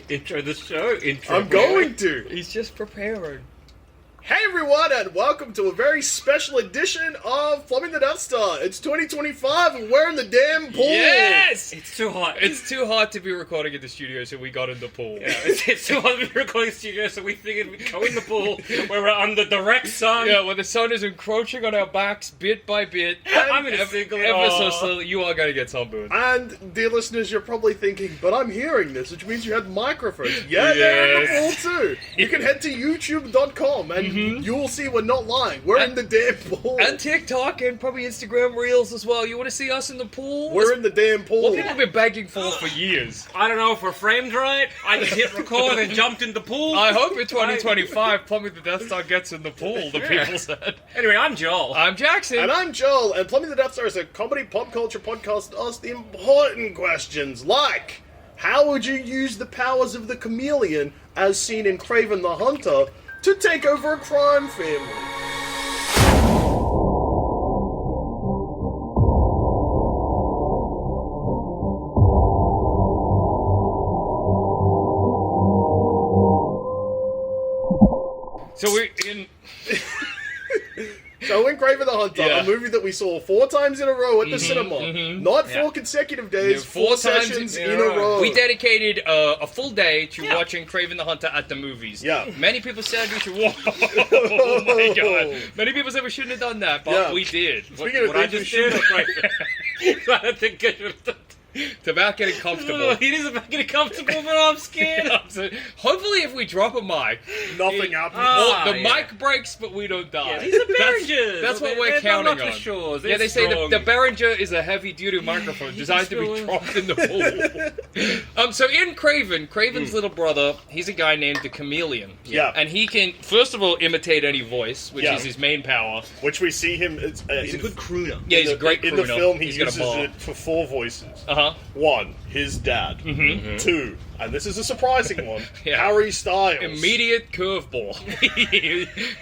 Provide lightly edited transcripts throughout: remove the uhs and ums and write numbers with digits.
intro the show. I'm going to. He's just preparing. Hey everyone, and welcome to a very special edition of Plumbing the Deathstar. It's 2025 and we're in the damn pool. Yes! It's too hot. It's too hot to be recording in the studio, so we got in the pool. Yeah, it's too hot to be recording in the studio, so we figured we'd go in the pool where we're under direct sun. Yeah, when the sun is encroaching on our backs bit by bit. I'm in a single ever so slowly, you are going to get sunburned. And, dear listeners, you're probably thinking, but I'm hearing this, which means you had microphones. Yeah, they're in the pool too. You can head to youtube.com and you will see we're not lying. We're in the damn pool. And TikTok and probably Instagram Reels as well. You want to see us in the pool? We're in the damn pool. What people have been begging for years. I don't know if we're framed right. I just hit record and jumped in the pool. I hope in 2025 Plumbing the Deathstar gets in the pool, the people said. Anyway, I'm Joel. I'm Jackson. And I'm Joel, and Plumbing the Deathstar is a comedy pop culture podcast that asks the important questions like, how would you use the powers of the chameleon, as seen in Kraven the Hunter, to take over a crime family? So we're in... So in Kraven the Hunter, a movie that we saw 4 times in a row at the cinema, not 4 consecutive days, 4 sessions in a row. We dedicated a full day to watching Kraven the Hunter at the movies. Yeah. Many people said we should oh my god. Many people said we shouldn't have done that, but we did. Speaking of I things just we did should I don't think I should have done. It's about getting comfortable. It is about getting comfortable, but I'm scared. Hopefully if we drop a mic, nothing happens. the mic breaks, but we don't die. Yeah, these are Behringers. That's what we're counting on. Sure. Yeah, they say the Behringer is a heavy-duty microphone designed to be dropped in the pool. So in Kraven's little brother, he's a guy named the Chameleon. Yeah. And he can, first of all, imitate any voice, which is his main power. Which we see him... he's a good crooner. Yeah, he's a great crooner. In the film, he He's uses got a it for 4 voices. 1, his dad. 2, and this is a surprising one, Harry Styles. Immediate curveball.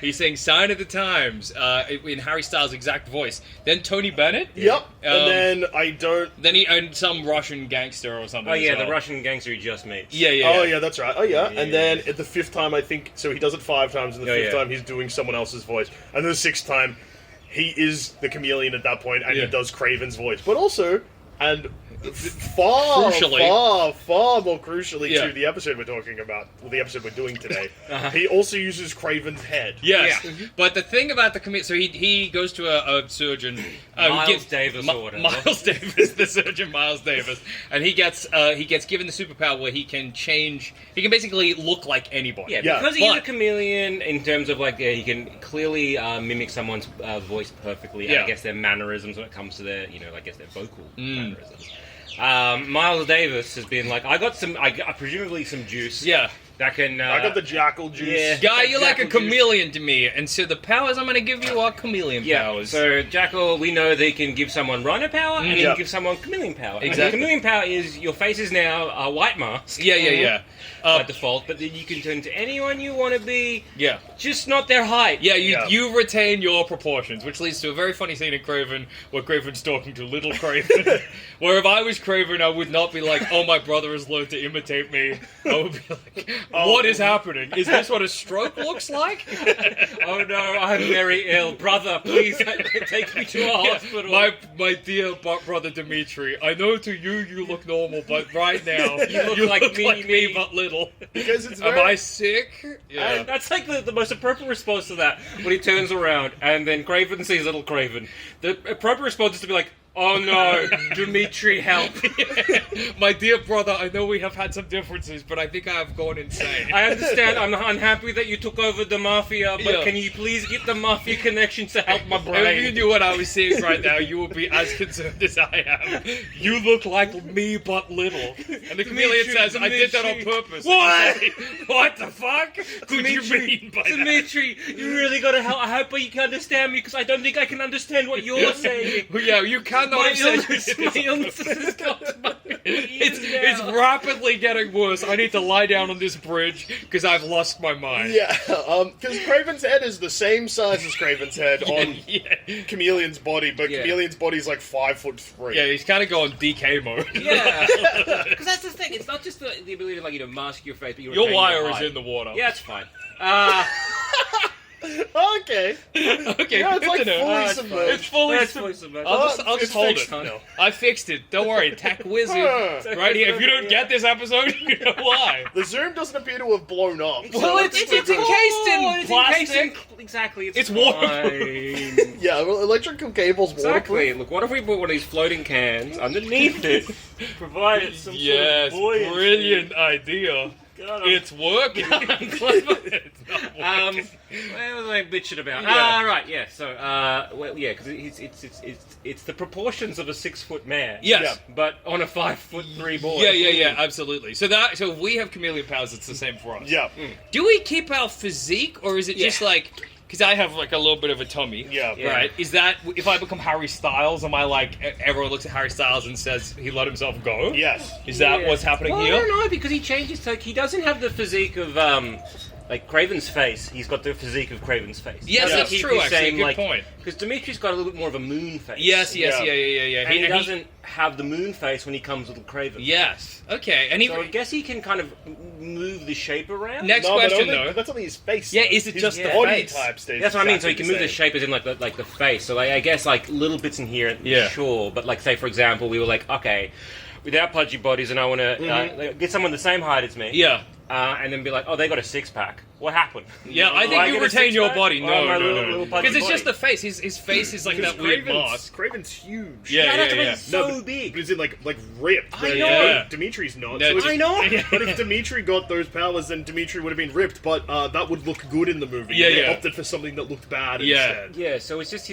He sings Sign of the Times in Harry Styles' exact voice. Then Tony Bennett. Yep. And then Then he owned some Russian gangster or something. Oh yeah, as well. the Russian gangster he just meets. Yeah. Oh yeah, that's right. Oh yeah. And then at the 5th time, I think, so he does it 5 times, and the 5th time he's doing someone else's voice. And then the 6th time, he is the chameleon at that point, and he does Kraven's voice. But also, and far more crucially to the episode we're talking about, the episode we're doing today, he also uses Kraven's head. Yes. But the thing about the chameleon, so he goes to a surgeon, Miles Davis or whatever. Miles Davis, the surgeon Miles Davis, and he gets given the superpower where he can basically look like anybody. Yeah, because he's a chameleon in terms of he can clearly mimic someone's voice perfectly, and I guess their mannerisms when it comes to their, I guess their vocal mannerisms. Miles Davis has been like, I got presumably some juice. Yeah. That can... I got the jackal juice. Yeah. Guy, you're like a chameleon to me, and so the powers I'm going to give you are chameleon powers. So Jackal, we know they can give someone rhino power, and he can give someone chameleon power. Exactly. And chameleon power is, your face is now a white mask. Yeah. By default, but then you can turn to anyone you want to be. Yeah. Just not their height. Yeah, you retain your proportions, which leads to a very funny scene in Kraven, where Kraven's talking to little Kraven. Where if I was Kraven, I would not be like, oh, my brother has learned to imitate me. I would be like, what is happening? Is this what a stroke looks like? Oh no, I'm very ill. Brother, please take me to a hospital. My dear brother Dmitri, I know to you look normal, but right now, you look like me, but little. Because it's Am I sick? Yeah. And that's like the most appropriate response to that, when he turns around and then Kraven sees little Kraven. The appropriate response is to be like, oh no, Dmitri, help. My dear brother, I know we have had some differences, but I think I have gone insane. I understand, I'm unhappy that you took over the Mafia, but can you please get the Mafia connections to help my brain? If you knew what I was seeing right now, you would be as concerned as I am. You look like me, but little. And the chameleon says, I did that on purpose. What? What the fuck? Could you mean by Dmitri, you really gotta help. I hope you can understand me, because I don't think I can understand what you're saying. Yeah, you cannot my illness has got my it's rapidly getting worse. I need to lie down on this bridge because I've lost my mind. Yeah, because Kraven's head is the same size as Kraven's head on Chameleon's body, but Chameleon's body's like 5'3". Yeah, he's kind of going DK mode. Yeah, because that's the thing. It's not just the ability to, like, mask your face, but Your wire is in the water. Yeah, it's fine. Okay. Okay, Yeah, it's good like to know. fully It's submerged. fully submerged. I'll just hold fixed it. now. I fixed it. Don't worry, Tech Wizard. Right here. If you don't get this episode, you know why. The zoom doesn't appear to have blown up. Well, it's encased in plastic. Exactly. It's fine. waterproof. Yeah, well, electrical cable's Exactly. waterproof. Look, what if we put one of these floating cans underneath it, provided some Yes, sort of buoyancy? brilliant idea. God, It's working. It's not working. What was I bitching about? Yeah. Right, yeah. So, well, yeah, because it's the proportions of a 6-foot man. Yes. But on a 5'3" boy. Yeah, absolutely. So if we have chameleon powers, it's the same for us. Yeah. Do we keep our physique, or is it just like... Because I have, like, a little bit of a tummy. Yeah. Right? Is that... If I become Harry Styles, am I, like... Everyone looks at Harry Styles and says he let himself go? Yes. Is that what's happening Well, here? I don't know, because he changes... Like, he doesn't have the physique of, like, Kraven's face. He's got the physique of Kraven's face. Yes, Doesn't that's keep true, the actually. same, Good like, point. Because Dmitri's got a little bit more of a moon face. Yes, yeah. And he doesn't have the moon face when he comes with Kraven. Yes. Okay. And he... So I guess he can kind of move the shape around. Next No, but question, only, though. that's only his face. Yeah, though. is it His just the body face? type stays That's what I mean. So he exactly can move the same. shape as in like the face. So like, I guess like little bits in here, Yeah. sure. But like say for example, we were like, okay, without pudgy bodies, and I want to get someone the same height as me. Yeah. And then be like, oh, they got a 6-pack. What happened? Yeah, I Do think you get a retain your 6-pack? body. Or No, my no, little no. pudgy Because it's just the body? face. His face is like Because that weird mask. Kraven's huge. Yeah, that's what I mean, yeah. it's so No, but big. Is it like ripped? I But, know. Dimitri's not. No, so I know. But if Dmitri got those powers, then Dmitri would have been ripped. But that would look good in the movie. Yeah, They yeah. opted for something that looked bad Yeah. instead. Yeah. So it's just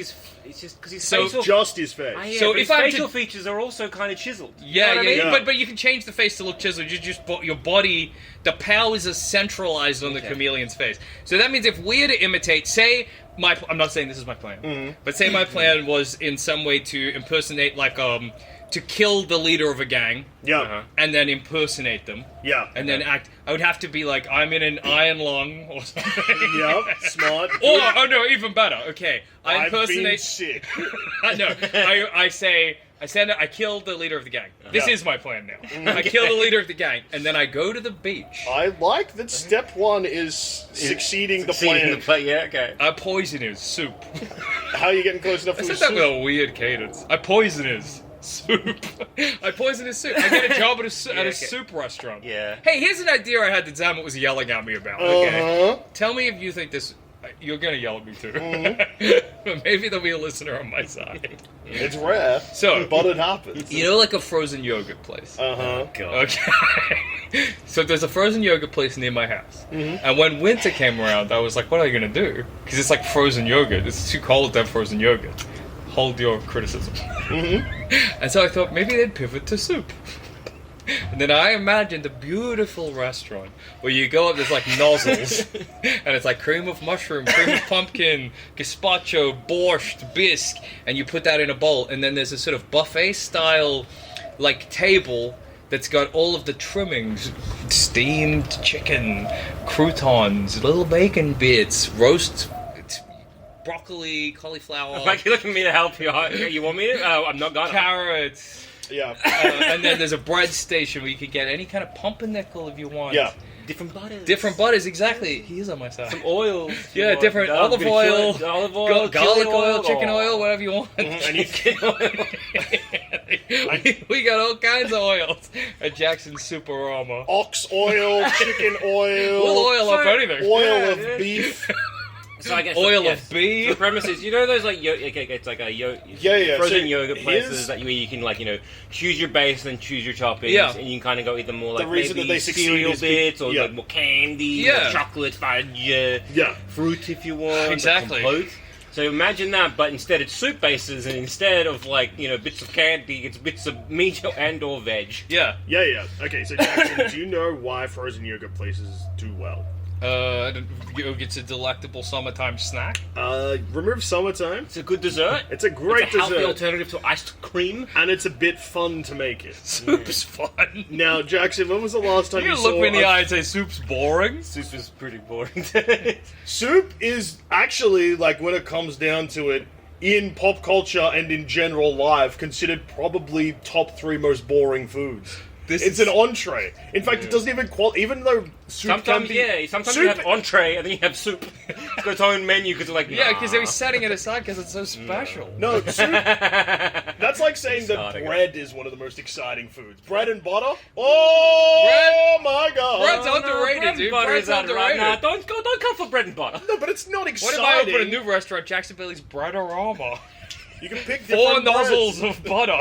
because his So facial. Just his face. Yeah, So but his if I'm facial to- features are also kind of chiseled. Yeah, You know what I mean? Yeah. But you can change the face to look chiseled. You just your body, the powers are centralized on the chameleon's face. So that means if we are to imitate, say I'm not saying this is my plan, but say my plan was in some way to impersonate to kill the leader of a gang. Yeah. And then impersonate them. Yeah. And then act. I would have to be like, I'm in an iron lung or something. Yeah. Smart. Oh no, even better. Okay, I I've been impersonate. sick. No, I killed the leader of the gang. This Yeah. is my plan now. I kill the leader of the gang, and then I go to the beach. I like that step one is succeeding the plan. Yeah. Okay. I poison his soup. How are you getting close enough I to said his that soup? with a weird cadence. I poison his soup. I poison his soup. I get a job at a okay. soup restaurant. Yeah. Hey, here's an idea I had that Zamet was yelling at me about. Okay. Uh-huh. Tell me if you think this... You're going to yell at me too. But maybe there'll be a listener on my side. It's rare, So, but it happens. you know, like a frozen yogurt place? Uh-huh. Okay. So there's a frozen yogurt place near my house. And when winter came around, I was like, what are you going to do? Because it's like frozen yogurt. It's too cold to have frozen yogurt. Hold your criticism. And so I thought maybe they'd pivot to soup. And then I imagined a beautiful restaurant where you go up, there's like nozzles, and it's like cream of mushroom, cream of pumpkin, gazpacho, borscht, bisque, and you put that in a bowl, and then there's a sort of buffet-style, like, table that's got all of the trimmings, steamed chicken, croutons, little bacon bits, roast broccoli, cauliflower, Like you're looking at me to help you. You want me to? I'm not gonna. carrots. Yeah. And then there's a bread station where you could get any kind of pumpernickel if you want. Yeah. Different butters. Different butters, exactly. He is on my side. Some oils. Yeah, different olive oil, olive oil, garlic chili oil, chicken oil, whatever you want. And you we got all kinds of oils at Jackson's Superama. ox oil, chicken oil, We'll oil up anything. oil of Yeah. beef. So I guess Oil yes. of The beef. premise is, you know those like it's like a Yeah. frozen So yogurt places here's- that where you can like choose your base and choose your toppings, Yeah. and you can kind of go either more like reason maybe that they succeed cereal is bits or yeah. like more candy, Yeah. or chocolate, fudge, Yeah. fruit if you want, Exactly. compote. So imagine that, but instead it's soup bases, and instead of like bits of candy, it's bits of meat and or veg. Yeah. Yeah. Okay, so Jackson, do you know why frozen yogurt places do well? Yogurt's a delectable summertime snack. Remove summertime. It's a good dessert. It's a great It's a healthy dessert. alternative to iced cream. And it's a bit fun to make it. Soup's fun. Now, Jackson, when was the last time You you look saw me in the a- eye and say soup's boring. Soup is pretty boring. Soup is actually, like, when it comes down to it, in pop culture and in general life, considered probably top 3 most boring foods. It's an entree. In fact, it doesn't even even though soup can be... Sometimes soup... you have entree and then you have soup. It's got its own menu because like, yeah, because they were setting it aside because it's so special. No, soup... That's like saying that bread is one of the most exciting foods. Bread and butter? Oh my god! Bread's underrated, dude. Bread's underrated. Nah, don't come for bread and butter. No, but it's not exciting. What if I open a new restaurant, Jackson Bailey's Bread-orama? You can pick 4 different nozzles breads. of butter.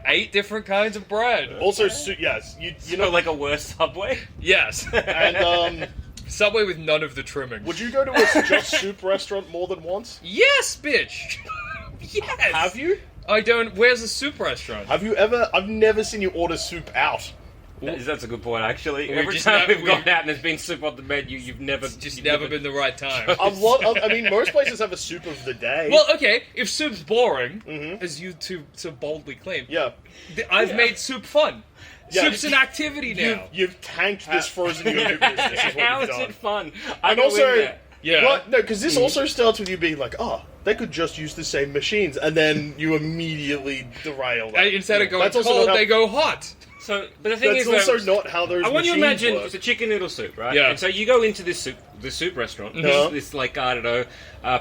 8 different kinds of bread. Also, yes, you know, like a worse Subway. Yes. and Subway with none of the trimming. would you go to a just soup restaurant more than once? Yes, bitch. Yes. Have you? I don't. Where's the soup restaurant? Have you ever? I've never seen you order soup out. That's a good point, actually. We've Every just time not- we've gone we've- out and there's been soup on the menu, you've never... Just never been the right time. I mean, most places have a soup of the day. Well, okay, if soup's boring, as you two so boldly claim, yeah. I've made soup fun. Yeah. Soup's an activity now. You've tanked this frozen yogurt business. Is what How you've is done. it fun? I And go also, in there. Yeah. What? No, because this also starts with you being like, oh, they could just use the same machines, and then you immediately derail that. Instead of going That's also cold, not how- they go hot. So, but the thing That's is, also not how those I want you to machines imagine work. it's a chicken noodle soup, right? Yeah. And so you go into this soup restaurant, this like, I don't know,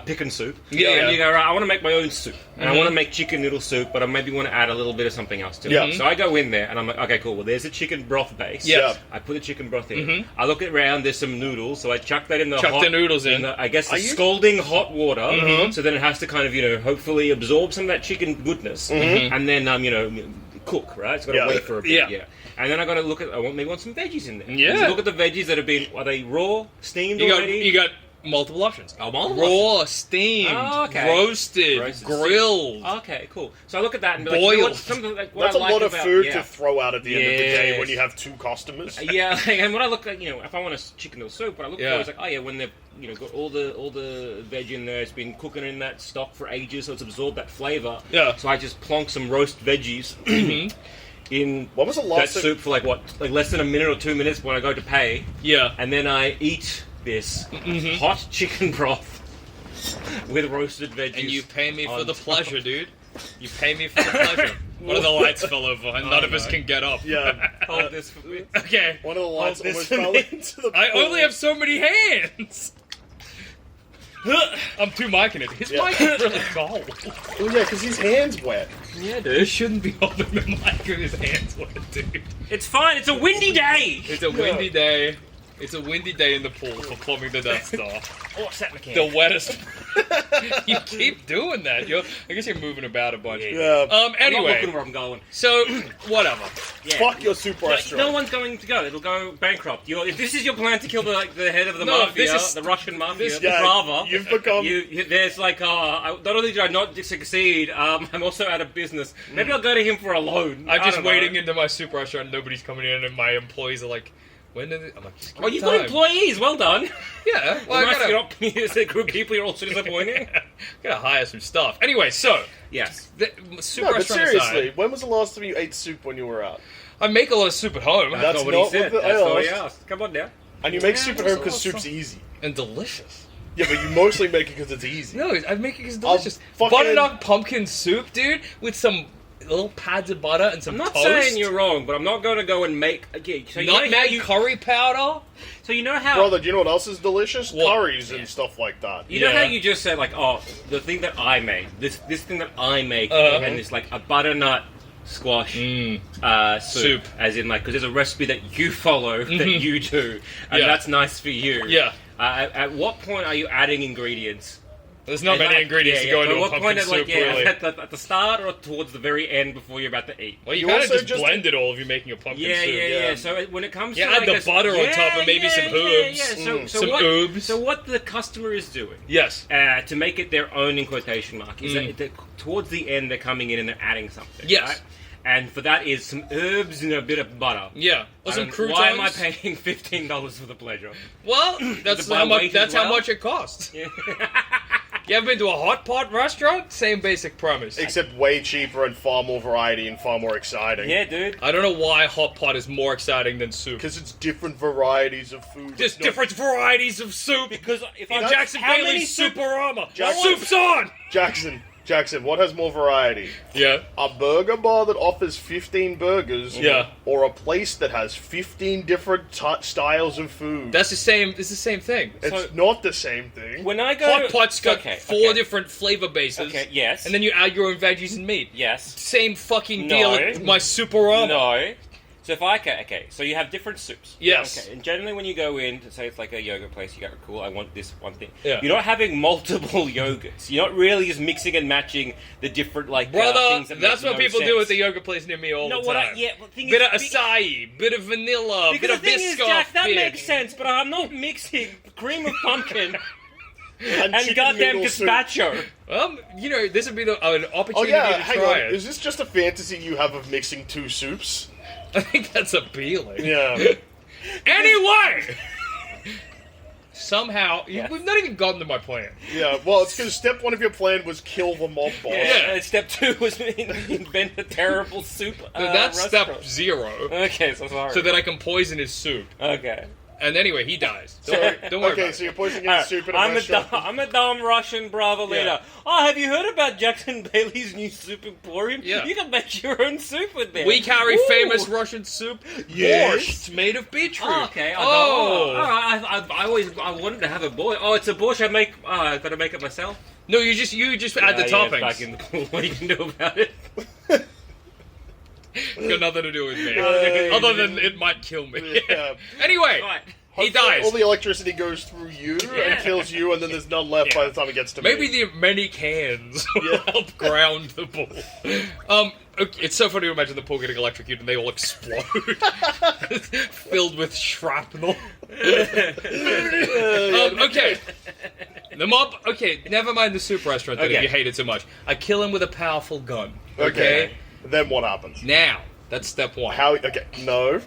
pick and soup. Yeah. And you go, right, I want to make my own soup. And I want to make chicken noodle soup, but I maybe want to add a little bit of something else to it. Yeah. So I go in there and I'm like, okay, cool. Well, there's a chicken broth base. Yeah. I put the chicken broth in. I look around, there's some noodles, so I chuck that in the Chuck the noodles in. I guess the scalding hot water. So then it has to kind of, hopefully absorb some of that chicken goodness. And then, cook, right? It's got to wait for a bit, yeah. And then I got to look at. I want some veggies in there. Yeah. So look at the veggies that have been. Are they raw, steamed already? You got multiple options. Oh, multiple Raw, steamed, roasted, grilled. Okay, cool. So I look at that and be Boiled. like, something like what That's I a like lot of about- food yeah. to throw out at the end of the day Yes. when you have 2 customers. Yeah, and when I look at, if I want a chicken noodle soup, what I look Yeah. for is like, oh yeah, when they've, got all the veg in there, it's been cooking in that stock for ages, so it's absorbed that flavour. Yeah. So I just plonk some roast veggies in When was the that last soup for like less than a minute or 2 minutes when I go to pay. Yeah. And then I eat this hot chicken broth with roasted veggies. And you pay me for on the top. pleasure, dude. You pay me for the pleasure. One of the lights fell over, and none of us can get up. Yeah. Hold this for me. Okay. One of the lights this almost for fell me. into the I pool. only have so many hands. I'm too micing it. His mic is really cold. Oh yeah, because his hand's wet. Yeah, He dude. shouldn't be holding the mic with his hands wet, dude. It's fine. It's a windy day. It's a windy day. It's a windy day in the pool for Pooling the Deathstar. Oh, set my can. The wettest. You keep doing that. I guess you're moving about a bunch. Yeah. I'm not Anyway, looking where I'm going. so whatever. Yeah. Fuck your soup restaurant. No one's going to go. It'll go bankrupt. If this is your plan to kill the head of the No, mafia, this is- the Russian mafia, this- the Yeah, Brava, you've become... there's like, not only did I not succeed, I'm also out of business. Maybe I'll go to him for a loan. I'm I just don't know. waiting into my soup restaurant. Nobody's coming in, and my employees are like, "When did it?" I'm like, "Just give Oh, me you've got time." employees. Well done. Yeah. Well, Nice I you're not it's a group of people you're also disappointing. gotta hire some stuff. Anyway, so Yes. the soup No, but restaurant seriously, aside, when was the last time you ate soup when you were out? I make a lot of soup at home That's not what not he said. what the- That's I not what he asked. asked. Come on now. And you make Yeah, soup at that's home because awesome. soup's easy. and delicious. Yeah, but you mostly make it because it's easy. No, I make it because it's delicious. fucking- Butternut pumpkin soup, dude, with some little pads of butter and some I'm not toast. saying you're wrong, but I'm not going to go and make. Okay, so you know how Nutmeg curry powder. So you know how. Brother, do you know what else is delicious? What? Curries and stuff like that. You know Yeah. how you just said, like, oh, the thing that I make, this thing that I make, Uh-huh. and it's like a butternut squash soup, as in, like, because there's a recipe that you follow that you do, and Yeah. that's nice for you. Yeah. At what point are you adding ingredients? There's not And many like- ingredients yeah, to go yeah, into but a what pumpkin point is, soup, like, really. at the start or towards the very end before you're about to eat? Well, you You kind of also just just- blend it all if you're making a pumpkin Yeah, soup. yeah. So when it comes Yeah, to add like the this- butter on top and maybe some herbs. So Some what, herbs. So what the customer is doing Yes. to make it their own in quotation mark is that towards the end they're coming in and they're adding something. Yes. Right? And for that is some herbs and a bit of butter. Yeah. Or some And croutons. why am I paying $15 for the pleasure? Well, that's Is it by how much. weight That's as how well? much it costs. Yeah. You ever been to a hot pot restaurant? Same basic premise. Except way cheaper and far more variety and far more exciting. Yeah, dude. I don't know why hot pot is more exciting than soup. Because it's different varieties of food. There's It's not- different varieties of soup. Because if On I Jackson how many Bailey's soup- Soup-orama. Jackson- Soup's on! Jackson, Jackson, what has more variety? Yeah. A burger bar that offers 15 burgers, Yeah. or a place that has 15 different styles of food? That's the same. It's the same thing. It's not the same thing. When I go Hot pot's got four different flavor bases. Okay, yes. And then you add your own veggies and meat. Yes. Same fucking No. deal with my Superama. No. So if I so you have different soups. Yes. Okay. And generally, when you go in to say it's like a yogurt place, you go, cool, I want this one thing. Yeah. You're not having multiple yogurts. You're not really just mixing and matching the different Brother, things that that's make what no people sense. do at the yogurt place near me all the time. Thing Bit is, of acai, bit of vanilla, because bit of the thing is, Biscoff. Jack, that bit. makes sense, but I'm not mixing cream of pumpkin and chicken goddamn noodle soup. gazpacho. This would be an Oh opportunity yeah, to hang try on. it. Is this just a fantasy you have of mixing two soups? I think that's appealing. Yeah. Anyway! Somehow, Yes. we've not even gotten to my plan. Yeah, well, it's because step one of your plan was kill the mob boss. Yeah. Step 2 was invent a terrible soup. That's restaurant. step 0. Okay, so sorry. So that I can poison his soup. Okay. And anyway, he dies. Don't worry Okay, about so it. you're poisoning his soup in a I'm restaurant. I'm a dumb Russian brother leader. Oh, have you heard about Jackson Bailey's new soup emporium? Yeah. You can make your own soup with them. We carry Ooh. famous Russian soup. Yes. Borscht. It's made of beetroot. Oh, okay. Oh. I wanted to have a borscht. Oh, it's a borscht. I gotta make it myself. No, you just add the toppings. Back in the pool. What are you gonna do about it? Got nothing to do with me. Yeah. Other than it might kill me. Yeah. Anyway, Right. he Hopefully dies. All the electricity goes through you and kills you, and then there's none left by the time it gets to Maybe me. the many cans will Yeah. help ground the pool. Okay, it's so funny to imagine the pool getting electrocuted and they all explode. Filled with shrapnel. Okay. The mob... Okay, never mind the soup restaurant then if Okay. you hate it so much. I kill him with a powerful gun. Okay. Then what happens? Now, that's step 1. Okay, no.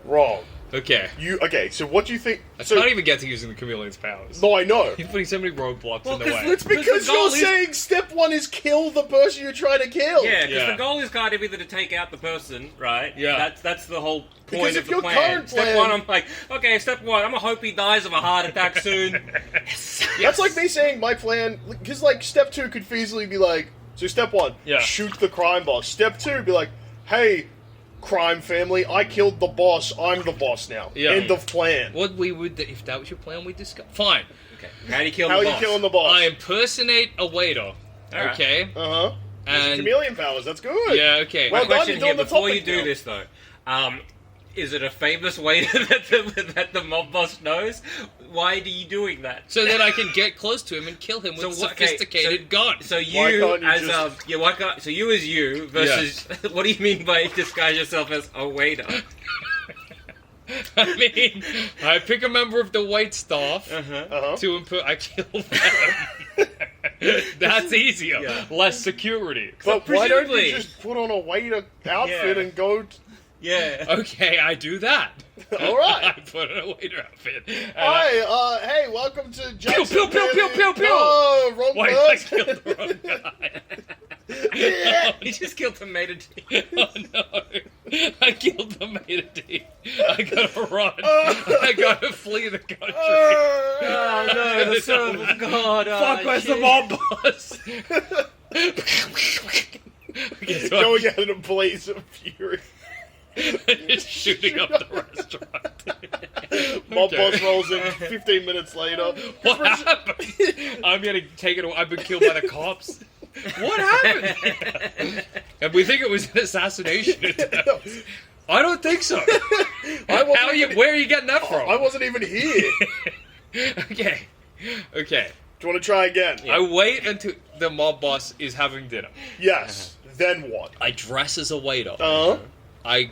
Wrong. Okay. Okay, so what do you think... I So, can't even get to using the chameleon's powers. no, I know. He's putting so many roadblocks in the 'cause way. It's because the goal you're is- saying step one is kill the person you're trying to kill. Yeah, because Yeah. the goal is kind of either to take out the person, right? Yeah. That's the whole point Because of if the your plan. current Step plan- 1, I'm like, okay, step 1, I'm gonna hope he dies of a heart attack soon. That's like me saying my plan... Because, like, step two could feasibly be like... So step one, Yeah. shoot the crime boss. Step two, be like, hey... crime family, I killed the boss, I'm the boss now. Yeah. End of plan. What we would... If that was your plan, we'd discuss... Fine. Okay, how do you kill How the are boss? you killing the boss? I impersonate a waiter. Alright. Okay? Uh-huh. And... Chameleon powers, that's good. Yeah, okay. Well My done, question you're here, doing the before you topic do now. this though, is it a famous waiter that the mob boss knows? Why are you doing that? So that I can get close to him and kill him with a sophisticated gun. So Why you can't you as just- why can't so you as you versus what do you mean by disguise yourself as a waiter? I mean, I pick a member of the white staff Uh-huh. to input. I kill them. That's easier. Yeah. Less security. But why don't presumably- you just put on a waiter outfit Yeah. and go... Yeah. Okay, I do that. Alright. I put on a waiter outfit. And Hi, hey, welcome to Jackson pew, pew, pew, pew, pew. No, wrong Why did I person. kill the wrong guy? Yeah. He just killed Tomato D. Oh no! I killed the Tomato D. I gotta run. I gotta flee the country. Oh no, the son of God. Fuck, where's the mob boss? Okay, so Going out in a blaze of fury. I'm just shooting up the restaurant. Mob Okay. boss rolls in 15 minutes later. What happened? I'm getting taken away. I've been killed by the cops. What happened? And we think it was an assassination attempt. I don't think so. Where are you getting that from? I wasn't even here. Okay. Okay. Do you want to try again? I wait until the mob boss is having dinner. Yes. Then what? I dress as a waiter. Uh-huh. I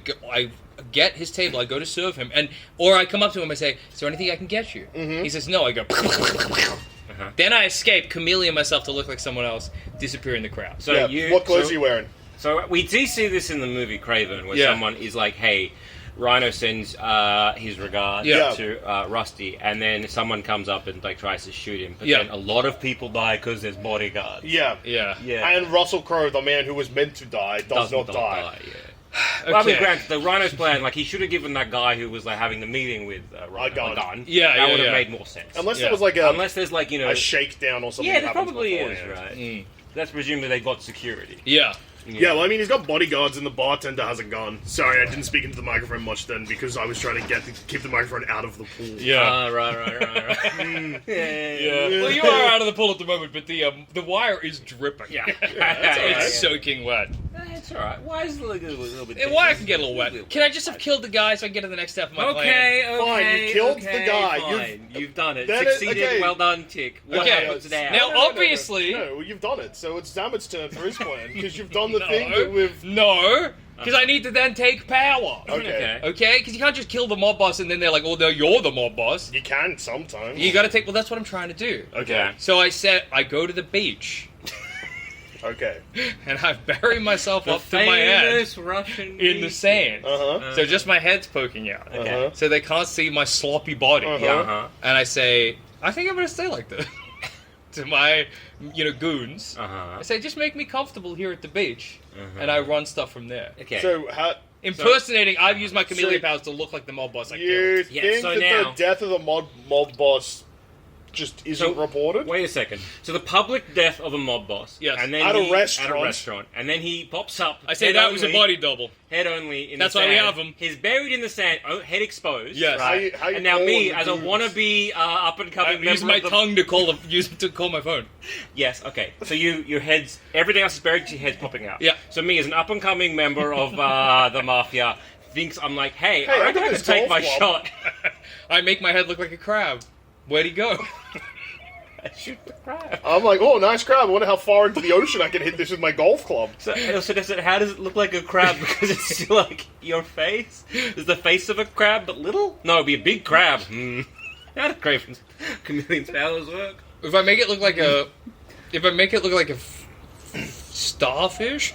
get his table. I go to serve him, or I come up to him and say, "Is there anything I can get you?" Mm-hmm. He says, "No." I go. Then I escape, chameleon myself to look like someone else, disappear in the crowd. So Yeah, what clothes are you wearing? So we do see this in the movie Kraven, where Yeah. someone is like, "Hey, Rhino sends his regards Yeah. to Rusty," and then someone comes up and like tries to shoot him, but Yeah. then a lot of people die because there's bodyguards. Yeah. Yeah. Yeah. And Russell Crowe, the man who was meant to die, does not die. Yeah. Okay. Well, I mean, granted, the Rhino's plan, like, he should have given that guy who was like having the meeting with Rhino gun. a gun. Yeah, that yeah, would have yeah. made more sense. Unless Yeah. there was like Unless there's like a shakedown or something. yeah, that there happens probably is, beforehand. right? Mm. That's presumably they got security. Yeah. Yeah, well, I mean, he's got bodyguards and the bartender has a gun. Sorry, I didn't speak into the microphone much then because I was trying to keep the microphone out of the pool. Yeah. Right. Yeah. Well, you are out of the pool at the moment, but the wire is dripping. Yeah. It's soaking wet. That's alright. Why is it a little bit... The wire can get a little wet. Can I just have killed the guy so I can get to the next step of my plan? Okay. Fine, you killed the guy. Fine. You've done it. Then Succeeded. okay. Well done, Tick. What happens now? Now, obviously... No, you've done it. So it's Zamet's turn for his plan because you've done the thing that we've... No, because I need to then take power. Okay. Okay, because you can't just kill the mob boss and then they're like, oh, no, you're the mob boss. You can sometimes. You gotta take... Well, that's what I'm trying to do. Okay. So I said, I go to the beach. Okay. And I bury myself up to my head Russian in the sand. So just my head's poking out. Okay. So they can't see my sloppy body. And I say, I think I'm gonna stay like this. To my, goons. I say, just make me comfortable here at the beach. And I run stuff from there. Okay. So, Impersonating, I've used my chameleon powers to look like the mob boss I killed. you think so that now- the death of the mob boss just isn't reported? Wait a second. So the public death of a mob boss. Yes. And then At a at a restaurant. restaurant. And then he pops up. I say head that was a only- body double. Head only in That's the why sand. we have him. He's buried in the sand, head exposed. Yes. Right. How you and now call me, the as a dudes? wannabe up and I coming use member my of the... tongue to call my phone. Yes, okay. So your head's... Everything else is buried, your head's popping out. Yeah. So me, as an up and coming member of the Mafia, thinks I'm like, hey, I I reckon got I this could take golf my club. shot. I make my head look like a crab. Where'd he go? I shoot the crab. I'm like, oh, nice crab. I wonder how far into the ocean I can hit this with my golf club. So how does it look like a crab? Because it's still like your face? Is the face of a crab but little? No, it'd be a big crab. How do Kraven's chameleon's powers work? If I make it look like a... starfish?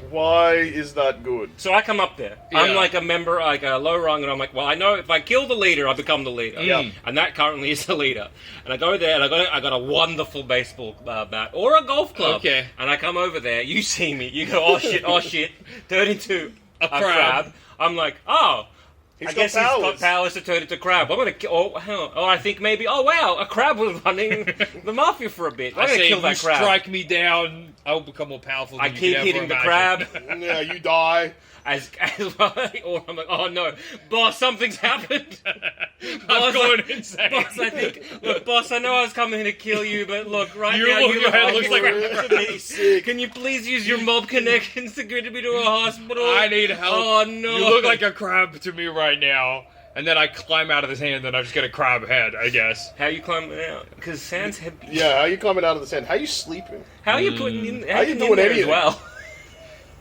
Why is that good? So I come up there. Yeah. I'm like a member, like a low rung, and I'm like, well, I know if I kill the leader, I become the leader. Yeah. And that currently is the leader. And I go there, and I got a wonderful baseball bat or a golf club. Okay. And I come over there. You see me. You go, oh shit, turn into A crab. I'm like, oh. He's I got guess he's powers. got powers to turn into crab. I'm gonna kill. I think maybe. Oh wow, a crab was running the mafia for a bit. I'm I gonna say, kill if that you crab. strike me down, I will become more powerful than I you keep could ever hitting the imagine. crab. Yeah, you die. As well, or I'm like, oh no, boss, something's happened. I'm going insane. Boss, I think, look, boss, I know I was coming to kill you, but look, right You now look- you your head look looks like a really sick. Can you please use your mob connections to get me to a hospital? I need help. Oh no, You look like a crab to me right now. And then I climb out of his hand, and I just get a crab head, I guess. How you climbing out? Because sand's heavy. Yeah, how you coming out of the sand? How you sleeping? How are you putting in? How you in doing there as anything? well?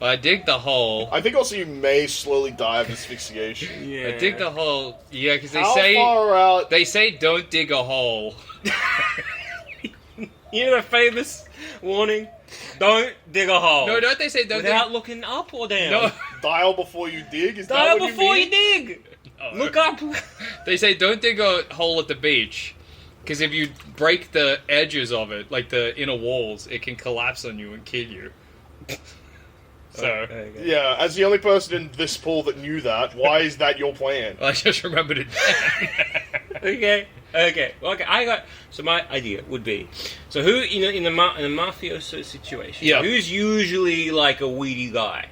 I dig the hole. I think also you may slowly die of asphyxiation. Yeah. I dig the hole. Yeah, because How far out? they say don't dig a hole. You know the famous warning: don't dig a hole. No, don't they say don't Without dig? looking up or down. No, Dial before you dig? Is Dial that what before you you mean? dig. Oh. Look up. They say don't dig a hole at the beach, because if you break the edges of it, like the inner walls, it can collapse on you and kill you. So Yeah, as the only person in this pool that knew that, why is that your plan? I just remembered it. Okay. I got. So my idea would be, so who in the mafioso situation? Yeah. Who's usually like a weedy guy?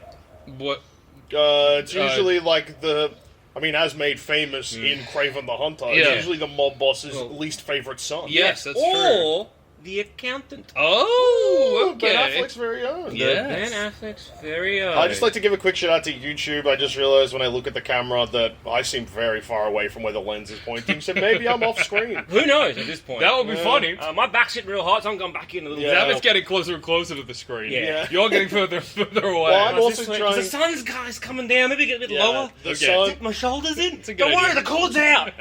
What? It's usually like the... I mean, as made famous in Kraven the Hunter, Yeah. it's usually the mob boss's least favorite son. Yes, that's true. Or the accountant. Oh, Ben okay. Affleck's very own. Yeah. Ben Affleck's very own. I just like to give a quick shout out to YouTube. I just realized when I look at the camera that I seem very far away from where the lens is pointing, so maybe I'm off screen. Who knows at this point? That would be funny. My back's hitting real hot, so I'm going back in a little Yeah. bit. Zamet's getting closer and closer to the screen. Yeah. You're getting further and further away. Well, I'm Is also this- trying- The sun's guys coming down. Maybe get a bit lower. The Okay. sun... Stick my shoulders in. a good Don't worry, idea. the cord's out.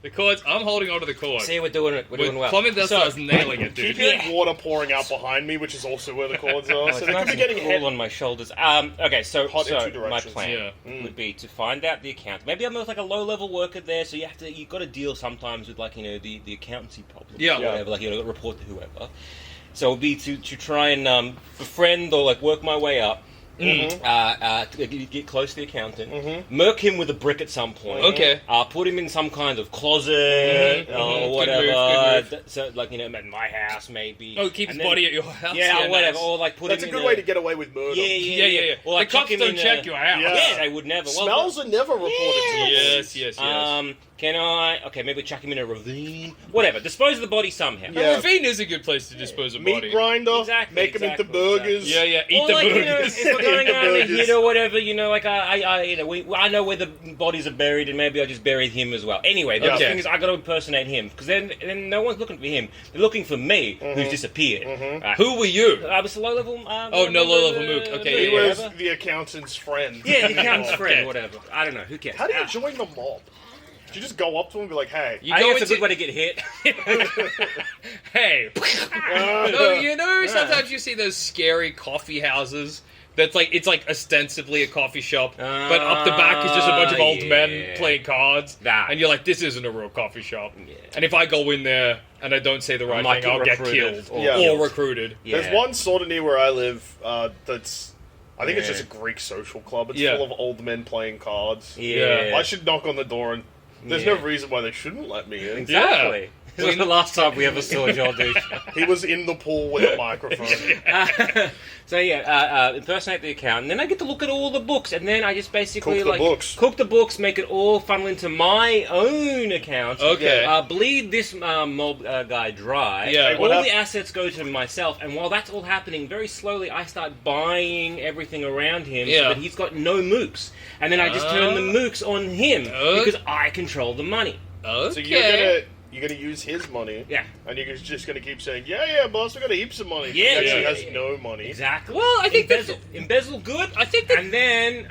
The cords, I'm holding onto the cord. See, we're doing it. We're doing well. Clement Deathstar's nailing it, Keep dude. hearing water pouring out behind me, which is also where the cords are. Oh, So it's they nice could be and getting cool hit. on my shoulders. Okay, so Hot in two my directions. plan would be to find out the account. Maybe I'm like a low-level worker there, so you've got to deal sometimes with like the accountancy problems. Yeah. Or whatever. Like you got to report to whoever. So it would be to try and befriend or like work my way up Get close to the accountant. Murk him with a brick at some point. Okay. Put him in some kind of closet or whatever. Good move. So, like, at my house, maybe. Oh, keep his body at your house. Yeah, or whatever. Nice. Or like put That's him a in good way to get away with murder. Yeah. Or like the cops don't check your house. Yeah, they would never. Smells are never reported to the police. Yes. Can I? Okay, maybe chuck him in a ravine. Whatever. Dispose of the body somehow. A ravine is a good place to dispose of Meat body. grinder. Make them into burgers. Yeah. Eat Or the like, burgers. if we're going Eat the around a burgers. hit or whatever, like I know where the bodies are buried, and maybe I just buried him as well. Anyway, the thing is, I got to impersonate him because then no one's looking for him. They're looking for me, who's disappeared. Who were you? I was a low level. low-level mook. Okay, He was the accountant's friend. Yeah, the accountant's friend, whatever. I don't know. Who cares? How do you join the mob? Did you just go up to him and be like, hey? I think it's a good way to get hit. Hey. No, sometimes you see those scary coffee houses. That's like it's like ostensibly a coffee shop, but up the back is just a bunch of old men playing cards, and you're like, this isn't a real coffee shop. Yeah. And if I go in there and I don't say the right thing, I'll get killed or recruited. Yeah. There's one sort of near where I live that's, I think it's just a Greek social club. It's full of old men playing cards. Yeah. I should knock on the door and there's no reason why they shouldn't let me in. Exactly. This was the last time we ever saw Joel douche. He was in the pool with a microphone. Impersonate the account, and then I get to look at all the books, and then I just basically cook the books, make it all funnel into my own account. Okay. Bleed this mob guy dry. Yeah. All the assets go to myself, and while that's all happening, very slowly I start buying everything around him so that he's got no mooks, and then I just turn the mooks on him because I control the money. So you're gonna use his money, and you're just gonna keep saying, "Yeah, boss, we got heaps of money." Yeah, he actually has no money. Exactly. Well, I think embezzle good. I think that, and then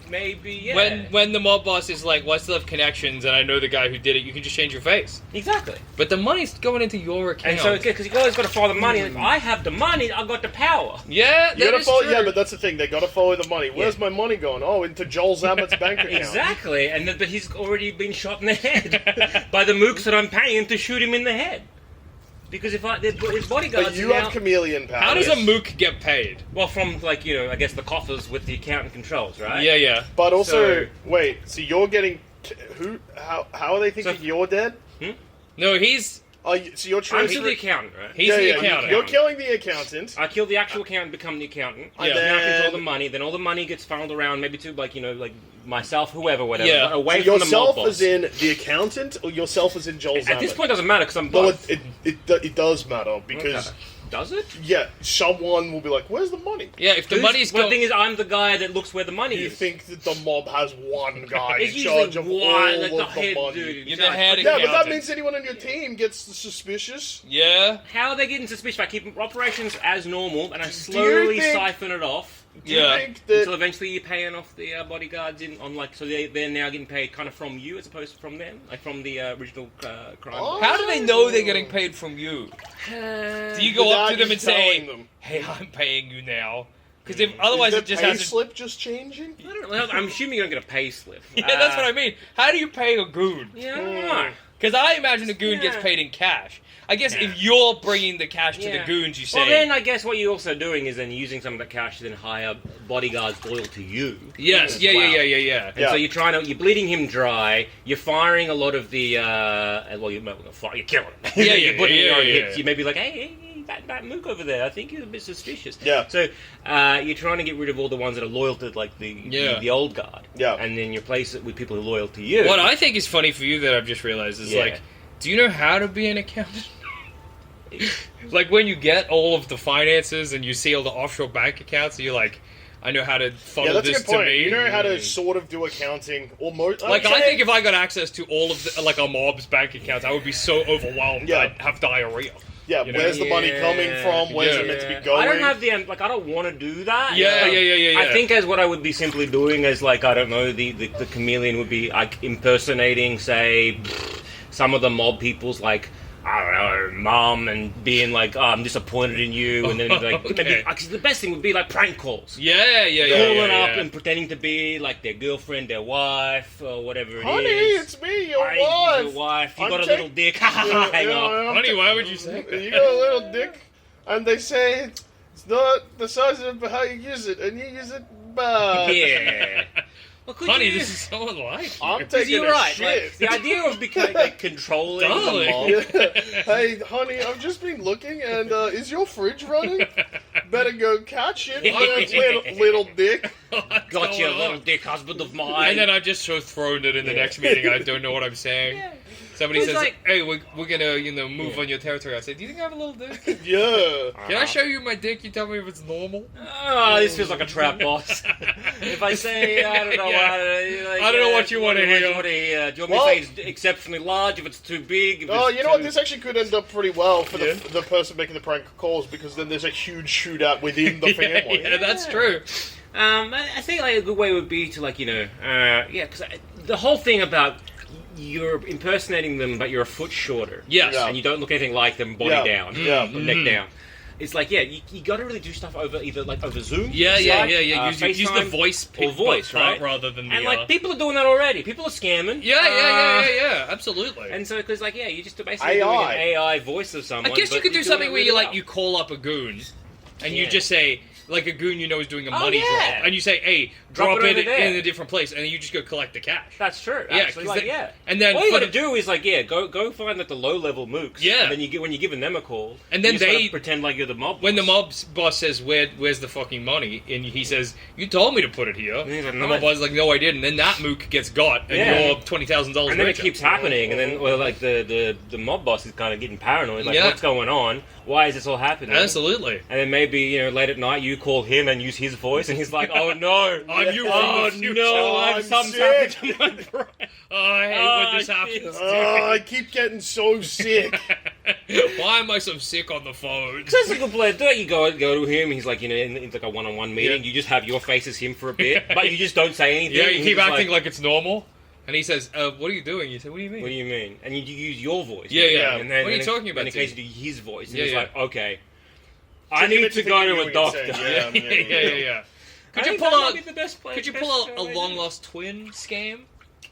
maybe when the mob boss is like, "Well, I still have connections, and I know the guy who did it," you can just change your face. Exactly. But the money's going into your account, and so because you always got to follow the money. If I have the money, I got the power. Yeah, you gotta follow. True. Yeah, but that's the thing. They got to follow the money. Where's my money going? Oh, into Joel Zammett's bank account. Exactly, but he's already been shot in the head by the mooks that I'm paying to shoot him in the head. Because if his bodyguards. But you have chameleon powers. How does a mook get paid? Well, from I guess the coffers with the accountant controls, right? Yeah. But also, so you're getting who? How are they thinking you're dead? No, he's. So you're trying to the accountant, right? He's the accountant. You're killing the accountant. I kill the actual accountant, become the accountant. Yeah. Now I control the money. Then all the money gets funneled around, maybe to like myself, whoever, whatever. Yeah. But away so from the mob boss. Yourself as in the accountant, or yourself as in Joel Zammett? At this point, it doesn't matter because I'm both. No, it does matter because. Okay. Does it? Yeah, someone will be like, "Where's the money?" Yeah, if the money's the thing is, I'm the guy that looks where the money is. You think that the mob has one guy it's in charge of all like of the the head money? dude. You're the head Yeah, accountant. but that means anyone on your team gets suspicious. Yeah. How are they getting suspicious? I keep operations as normal, and I slowly siphon it off. Do you think that until eventually you're paying off the bodyguards so they're now getting paid kind of from you as opposed to from them, like from the original crime. How do they know they're getting paid from you? Do you go up to them and say, "Hey, I'm paying you now"? Because if otherwise is it just pay has slip just changing? I don't know. I'm assuming you don't get a pay slip. Yeah, that's what I mean. How do you pay a goon? Yeah, I don't know. Because I imagine a goon gets paid in cash. I guess if you're bringing the cash to the goons, you say... Well, then I guess what you're also doing is then using some of that cash to then hire bodyguards loyal to you. Yes, yeah. And so you're bleeding him dry, you're firing a lot of the... you're killing him. You're putting your own hits. You may be like, hey, that mook over there, I think he's a bit suspicious. Yeah. So you're trying to get rid of all the ones that are loyal to the old guard. Yeah. And then you replace it with people who are loyal to you. What I think is funny for you that I've just realized is do you know how to be an accountant? Like when you get all of the finances and you see all the offshore bank accounts, and you're like, I know how to funnel this to me. You know how to sort of do accounting almost. I think if I got access to all of a mob's bank accounts, I would be so overwhelmed I'd have diarrhea. Yeah, where's the money coming from? Where's it meant to be going? I don't have I don't want to do that. Yeah. I think as what I would be simply doing as I don't know, the chameleon would be impersonating, say, some of the mob people's I don't know, mom, and being like, oh, I'm disappointed in you, and then maybe the best thing would be prank calls. Calling up and pretending to be their girlfriend, their wife, or whatever it is. Honey, it's me, your wife. Your wife. You got a little dick. Honey, why would you say that? You got a little dick, and they say It's not the size of how you use it, and you use it bad. Yeah. Well, Honey, this is so unlike you. I'm taking You're a right. shit. Like, the idea of controlling Darling. the mob. Yeah. Hey, honey, I've just been looking, and is your fridge running? Better go catch it. Little dick. Got you, little dick husband of mine. And then I just so thrown it in the next meeting. I don't know what I'm saying. Yeah. Somebody It's says, like- "Hey, we're gonna move on your territory." I say, "Do you think I have a little dick? Yeah. Can I show you my dick? You tell me if it's normal." Oh, this feels like a trap, boss. If I say, I don't know, Yeah. I don't know what you want to hear. Do you want me to say it's exceptionally large, if it's too big? If Oh, it's you know what? too- This actually could end up pretty well for the person making the prank calls, because then there's a huge shootout within the family. Yeah, that's true. I think like a good way would be to because the whole thing about you're impersonating them, but you're a foot shorter. Yes. Yeah. And you don't look anything like them, body down, Yeah. or neck down. It's like, you got to really do stuff over over Zoom. Yeah. Use the FaceTime, voice or voice, right? rather than the. And like people are doing that already. People are scamming. Yeah, absolutely. And so, because you just basically doing an AI voice of someone. I guess you but could do you're something doing where it you really well. you call up a goon, and you Yeah. just say like a goon is doing a money yeah. drop, and you say, "Hey, Drop drop it it over there. in a different place," and then you just go collect the cash. That's true. Yeah, Actually, 'cause and then all you for got to the- do is go find the low level mooks. Yeah. And then when you're giving them a call, And then you just gotta they- pretend like you're the mob. When the boss. mob boss says, "Where's the fucking money?" and he says, "You told me to put it here," And he's like, and "No, the mob boss is like, "No, I didn't." And then that mook gets got, and Yeah. you're $20,000 And then it richer. keeps happening, and then the mob boss is kind of getting paranoid, like, Yeah. what's going on? Why is this all happening? Absolutely. And then maybe late at night you call him and use his voice, and he's like, "Oh no, I'm you from oh the future. no, I'm something's sick." happened to my brain." Oh, I hate when this shit. happens. Oh, I keep getting so sick. Why am I so sick on the phone? So that's a good plan. Do it. You go to him. He's like, in like a one-on-one meeting. Yeah. You just have your face as him for a bit, but you just don't say anything. Yeah, and you he's keep just acting like it's normal. And he says, "What are you doing?" You say, "What do you mean?" What do you mean? And you use your voice. Yeah, right? yeah. And then, What are you talking about, And in case Tim? you do his voice, and Yeah, he's yeah. like, "Okay, I need to go to a doctor." Yeah. yeah. Could I you think pull that might out? be the best play. Could you best pull out a idea. long lost twin scam?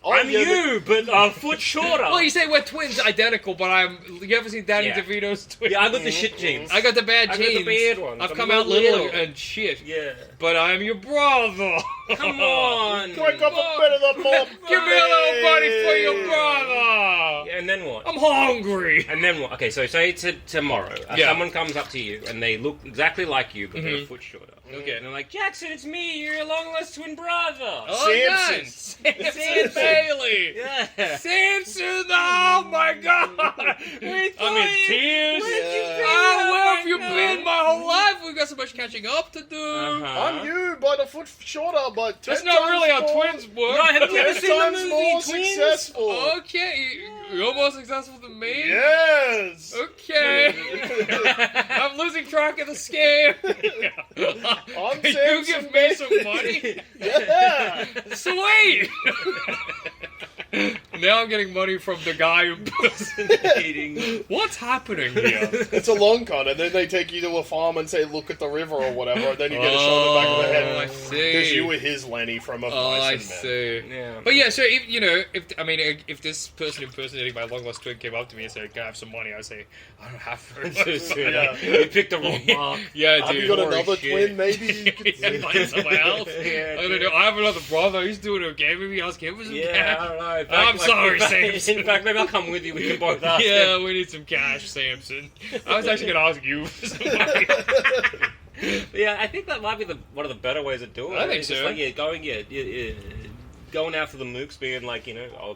Oh, I'm yeah, you, but a foot shorter. Well, you say we're twins, identical, but I'm. You ever seen Danny Yeah. DeVito's twins? Yeah, I got the shit jeans. I got the bad I got genes. the bad ones. I've I'm come a out little little and shit. Yeah. But I'm your brother. Come on. Wake up a bit of the mob. Give me a little buddy for your brother. Yeah, and then what? I'm hungry. And then what? Okay, so say tomorrow, Yeah. someone comes up to you and they look exactly like you, but they're a foot shorter. Okay. And they're like, "Jackson, it's me, your long-lost twin brother." Oh, Samson. nice. Samson Bailey. Yeah. Samson, oh my god! I'm in tears. Oh, where have you been my whole life? We've got so much catching up to do. Uh-huh. I'm you, but a foot shorter, but 10 That's not times really how more, twins work. No, have you ever 10 seen the times movie more Twins? successful. Okay, you're more successful than me? Yes. Okay. I'm losing track of the scam. I'm Can you Samson give me some money? Yeah. Sweet! Now I'm getting money from the guy who... What's happening here? It's a long con, and then they take you to a farm and say, "Look at the river" or whatever, and then you get a shot in the back of the head. I see. Because you were his Lenny from a Oh, I Bison Man. see. Yeah. But yeah, so if this person impersonating my long lost twin came up to me and said, "Can I have some money?" I would say, "I don't have very much." Yeah. You picked the wrong mark. Yeah, Have dude. you got holy another shit. twin? Maybe you could. Yeah, find someone else. Yeah, I don't dude. know. I have another brother. He's doing okay. Maybe I'll give him some Yeah, cash. I don't know. In fact, I'm sorry, in fact, maybe I'll come with you. We can both ask. Yeah, we need some cash, Samson. I was actually going to ask you for some money. Yeah, I think that might be one of the better ways of doing it. I think It's so. just like, going after the mooks, being like,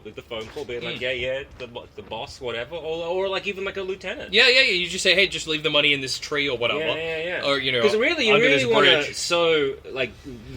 with the phone call, being like, the boss, whatever, or like even like a lieutenant. Yeah. You just say, "Hey, just leave the money in this tree or whatever." Yeah. Or Because really, you under really this want to bridge. sow like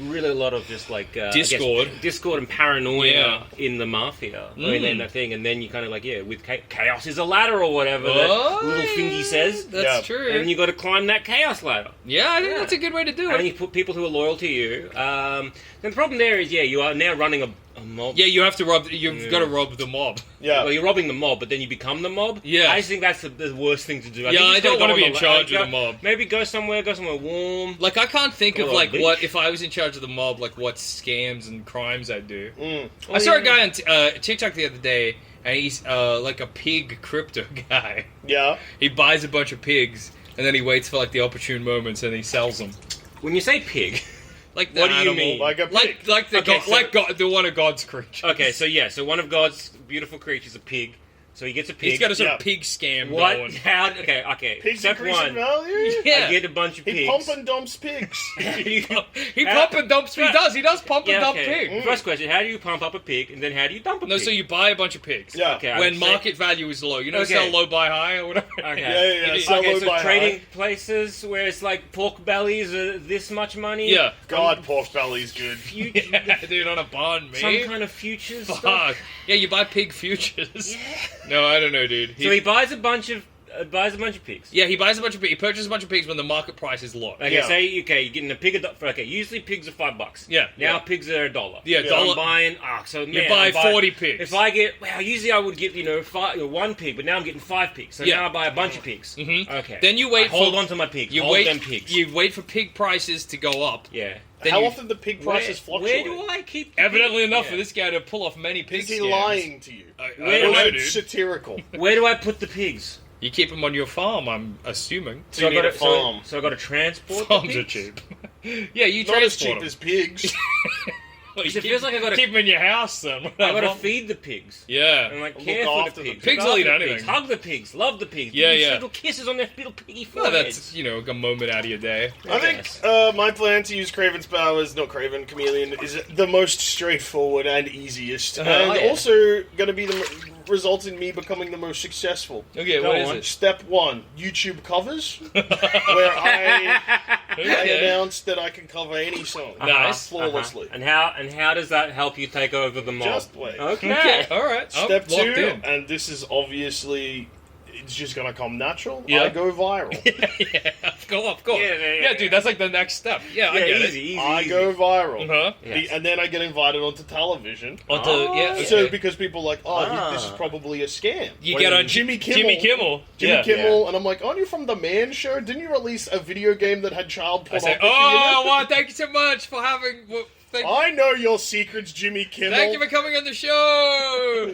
really a lot of just like I guess, Discord. discord and paranoia Yeah. in the mafia. I Mm. mean, in that thing, and then you kind of like, with chaos is a ladder or whatever Oh, that little fingy says. That's Yeah. true. And you got to climb that chaos ladder. Yeah, I think Yeah. that's a good way to do And then it. you put people who are loyal to you. Then the problem there is, you are now running a mob. Yeah, you have to rob. You've Yeah. got to rob the mob. Yeah. Well, you're robbing the mob, but then you become the mob. Yeah. I just think that's the worst thing to do. Yeah, think you I just don't gotta wanna go be in on charge go- of the mob. Maybe go somewhere warm. Like, I can't think Go of to a like beach. what if I was in charge of the mob. Like, what scams and crimes I'd do. Mm. I saw a guy on TikTok the other day, and he's like a pig crypto guy. Yeah. He buys a bunch of pigs, And then he waits for, like, the opportune moments and he sells them. When you say pig, Like the what do animal. you mean? Like a pig. Like the Okay, god, so- like God, the one of God's creatures. okay, so one of God's beautiful creatures, a pig. So he gets a pig. He's got a sort Yeah. of pig scam what? going. How? Okay. Pigs Step increase in one. value? Yeah. I get a bunch of He pigs. pump and dumps pigs. He How- pump and dumps. He does pump and dump okay. pig. First question: how do you pump up a pig, and then how do you dump a No, pig? so you buy a bunch of pigs. Yeah. Okay, I When would say- market value is low, you know, Okay. sell low, buy high, or whatever. Okay. Yeah. Sell Okay, low, so buy trading high. places where it's like pork bellies are this much money. Yeah. God, pork belly's good. Yeah, dude, on a bond, me. Some kind of futures Fuck. stuff. Yeah, you buy pig futures. No, I don't know, dude. So he buys a bunch of pigs. Yeah, he buys a bunch of pigs. He purchases a bunch of pigs when the market price is low. Okay, Yeah. say you're getting a pig. Okay, usually pigs are $5. Yeah. Now Yeah. pigs are $1. Yeah, So dollar- I'm buying. So man, You buy I'm buying- 40 pigs. If I get, usually I would get one pig, but now I'm getting 5 pigs. So Yeah. now I buy a bunch of pigs. Mhm. Okay. Then you wait I hold for- on to my pigs. You hold wait. them pigs. You wait for pig prices to go up. Yeah. Then How you- often do pig prices Where fluctuate? do I keep? The Evidently pigs? enough Yeah. for this guy to pull off many pig Is he scams. lying to you? I Where don't do know, I- dude. Satirical. Where do I put the pigs? You keep them on your farm, I'm assuming. So you need a farm. So I got to transport. Farms the are pigs? cheap. Yeah, you Not as transport cheap them. as pigs. Well, you It keep- feels like I gotta- keep them in your house then. I got to feed the pigs. Yeah. And like Look care for after the the pigs. pigs Look will after eat the anything. pigs. Hug the pigs. Love the pigs. Yeah, Give yeah. Little kisses on their little piggy Well, foreheads. that's, you know, a moment out of your day. I think my plan to use Kraven's powers, not Kraven, Chameleon, is the most straightforward and easiest. And yeah. also going to be result in me becoming the most successful. Okay, Go what is on. it? Step 1, YouTube covers, where I Okay. announced that I can cover any song. Nice. Flawlessly. And how does that help you take over the mob? Just wait. Okay. Okay, alright. Step I'm locked 2, in. and this is obviously, it's just going to come natural, Yeah. I go viral. Yeah, go up, go. Yeah, Dude, that's like the next step. Yeah, I Yeah, get easy. I go viral. it. Uh-huh. Yes. And then I get invited onto television. Onto, Oh. yeah, okay. So because people are like, oh, Ah. this is probably a scam. you What get do you on mean? Jimmy Kimmel. Jimmy Kimmel. Kimmel, and I'm like, aren't you from the Man Show? Didn't you release a video game that had child I say, pornography oh, in it? well, thank you so much for having... Well, I know your secrets, Jimmy Kimmel. thank you for coming on the show.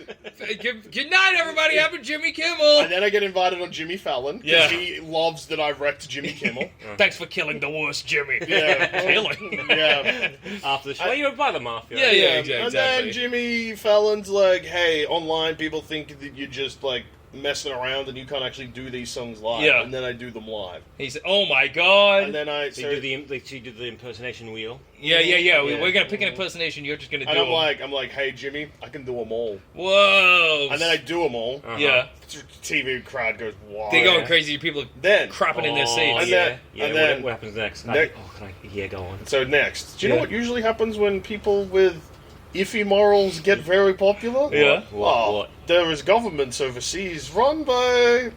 Good night, everybody. Happy Jimmy Kimmel. And then I get invited on Jimmy Fallon, because Yeah. he loves that I wrecked Jimmy Kimmel. Thanks for killing the worst Jimmy. Yeah. Killing. Yeah. After the show, you're by the mafia. Yeah, And exactly. then Jimmy Fallon's like, hey, online people think that you're just like messing around and you can't actually do these songs live. Yeah. And then I do them live. He said, oh my god. And then I... So you do the impersonation wheel. Yeah. Yeah. We're going to pick an impersonation. You're just going to do And them. I'm like, hey, Jimmy, I can do them all. Whoa. And then I do them all. Uh-huh. Yeah. TV crowd goes, wow. They're going crazy. People are Then, crapping in their Oh, seats. And yeah. then- yeah. and then- What happens next? Yeah, go on. so next, do you know Yeah. what usually happens when people with iffy morals get very popular? Yeah. What? There is governments overseas run by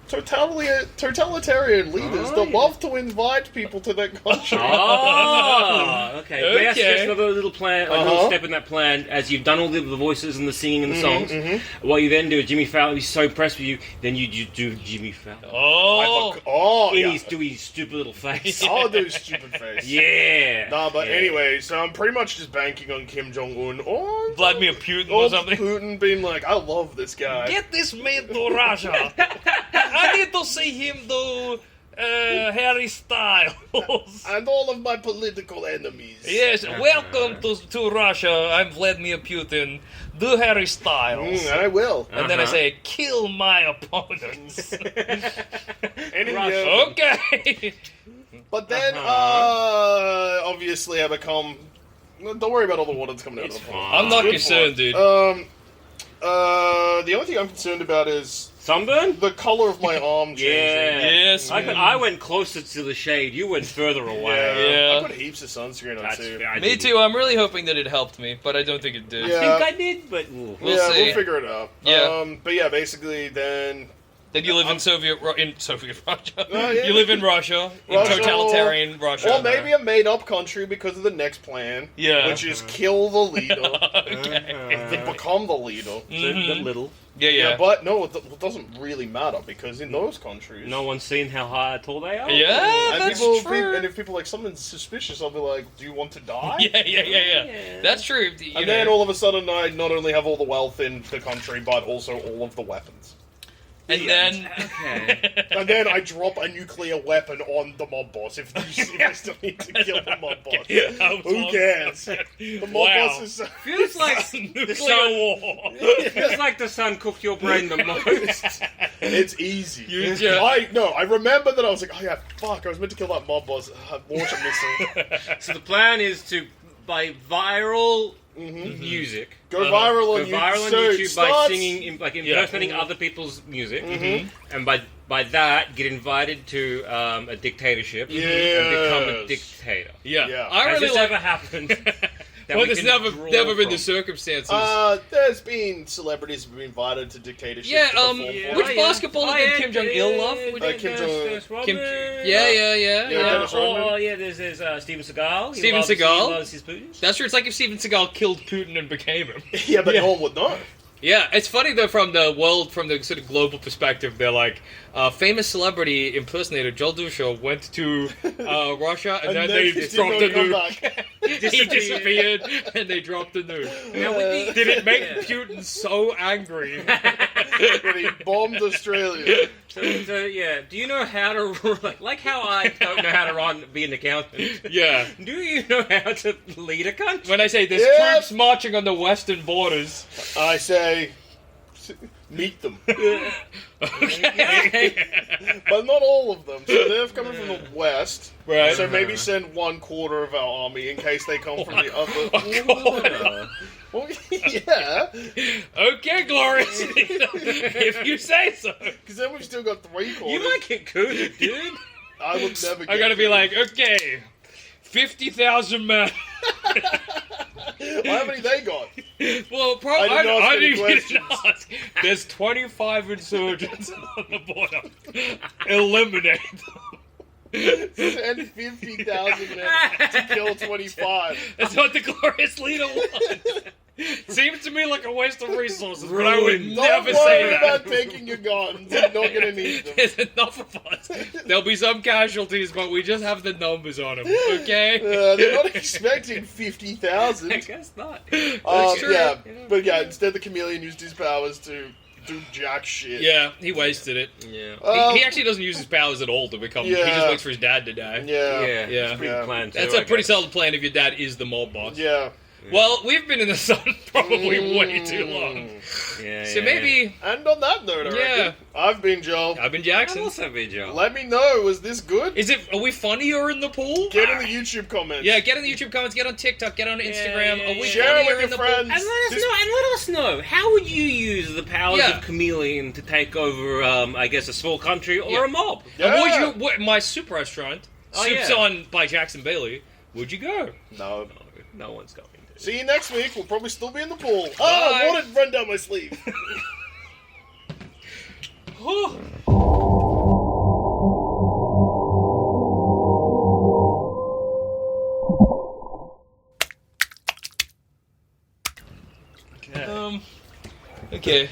totalitarian leaders that yeah. love to invite people to their country. Oh, okay. May I suggest Okay. another little plan, a little step in that plan, as you've done all the voices and the singing and the songs. What you then do, Jimmy Fallon, he's so impressed with you, then you do Jimmy Fallon. Oh. In Yeah. his stupid little face. I'll do stupid face. Yeah. Nah, but Yeah. anyway, so I'm pretty much just banking on Kim Jong-un or Vladimir Putin or something. Putin being like, I love this guy. Get this man to Russia. I need to see him do Harry Styles. And all of my political enemies. Yes, welcome to Russia. I'm Vladimir Putin. Do Harry Styles. I will. And then I say, kill my opponents. And Russia. Okay. But then, obviously I become... Don't worry about all the water that's coming out It's of the fine. pot. I'm not Good concerned, point. dude. The only thing I'm concerned about is Sunburn? the color of my arm changing. Yeah. Yes, I, man. I went closer to the shade. You went further away. Yeah. I put heaps of sunscreen on That's too. fair. I Me didn't. too. I'm really hoping that it helped me, but I don't think it did. Yeah. I think I did, but ooh. We'll yeah, see. we'll figure it out. Yeah. But yeah, basically then... Then you live in Soviet Russia. Oh, yeah. You live in Russia, in Russia. totalitarian Russia. Or maybe a made-up country because of the next plan. Yeah. Which is kill the leader. Okay. They become the leader. So, Mhm. but little. Yeah, yeah. But no, it doesn't really matter because in those countries... No one's seen how high or tall they are. Yeah, And that's people, true. and if people like something's suspicious, I'll be like, "Do you want to die?" Yeah. Yeah. That's true. You And know. then all of a sudden, I not only have all the wealth in the country, but also all of the weapons. And then... Okay. And then I drop a nuclear weapon on the mob boss if I still need to kill the mob boss. Who cares? The mob boss is... Feels like nuclear war. Feels like the sun cooked your brain the most. It's easy. I remember that I was like, oh yeah, fuck, I was meant to kill that mob boss. Launch a missile. So the plan is to, by viral music, Go viral on YouTube by singing, like impersonating other people's music, and by that get invited to a dictatorship and become a dictator. I really Has this ever happened? Well, there's never been the circumstances. There's been celebrities who've been invited to dictatorships. Which basketballer did Kim Jong-il love? Kim Jong. Yeah. There's Steven Seagal. Steven Seagal. He loves his Putin. That's true. It's like if Steven Seagal killed Putin and became him. Yeah, but no one would know. Yeah, it's funny though from the sort of global perspective. They're like, famous celebrity impersonator Joel Dusha went to Russia and then they dropped the nuke. He disappeared and they dropped the nuke. Now, did it make Putin so angry that he bombed Australia? So, do you know how to, like how I don't know how to be an accountant? Yeah. Do you know how to lead a country? When I say there's troops marching on the western borders, I say, meet them. Okay. But not all of them. So they're coming from the west. Right. So maybe send 1/4 of our army in case they come from the other. Well, yeah. Okay, Glorious. If you say so. Because then we've still got 3/4. You might get cooted, dude. I would never get I gotta be like, okay, 50,000 men. How many they got? Well, probably I didn't didn't ask. There's 25 insurgents on the border. Eliminate them. Send 50,000 men to kill 25. That's what the glorious leader wants. Seems to me like a waste of resources, but I would never say that. Don't worry about taking your guns. You're not going to need them. There's enough of us. There'll be some casualties, but we just have the numbers on them, okay? They're not expecting 50,000. I guess not. Yeah, but instead the Chameleon used his powers to do jack shit. Yeah, he wasted it. Yeah. He actually doesn't use his powers at all to become... He just waits for his dad to die. Yeah. It's a pretty good plan, too, That's a pretty solid plan if your dad is the mob boss. Yeah. Well, we've been in the sun probably way too long. So maybe... And on that note, I reckon, I've been Joel. I've been Jackson. I've also been Joel. Let me know, was this good? Are we funnier in the pool? Get in the YouTube comments. Yeah, get in the YouTube comments, get on TikTok, get on Instagram. Are we share it funnier with in your the friends. pool? And let us know, how would you use the powers of Chameleon to take over, I guess, a small country or a mob? Yeah. And my soup restaurant, Soup's on by Jackson Bailey, would you go? No. No one's going to. See you next week. We'll probably still be in the pool. Bye. Water run down my sleeve. Okay.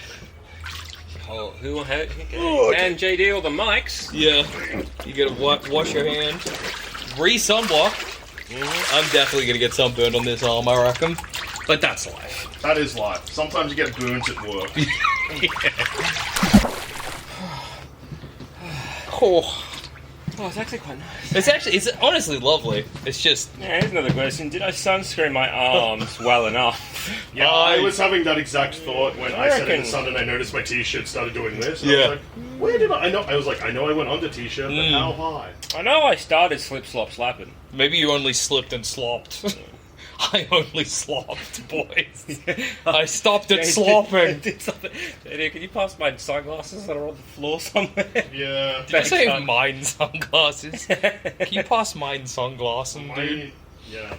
Oh, who and JD or the mics? Yeah. You gotta wash your hand. Re-sunblock. I'm definitely gonna get sunburned on this arm, I reckon. But that's life. That is life. Sometimes you get burnt at work. Oh, it's actually quite nice. It's honestly lovely. It's just... Yeah, here's another question. Did I sunscreen my arms well enough? Yeah, I was having that exact thought when I sat in the sun and I noticed my t-shirt started doing this. And I was like, where did I know? I was like, I know I went on the t-shirt, but how high? I know I started slip, slop, slapping. Maybe you only slipped and slopped. I only slopped, boys. I stopped at slopping. JD, can you pass my sunglasses that are on the floor somewhere? Yeah. Did you say mine sunglasses? Can you pass mine sunglasses, dude? Yeah.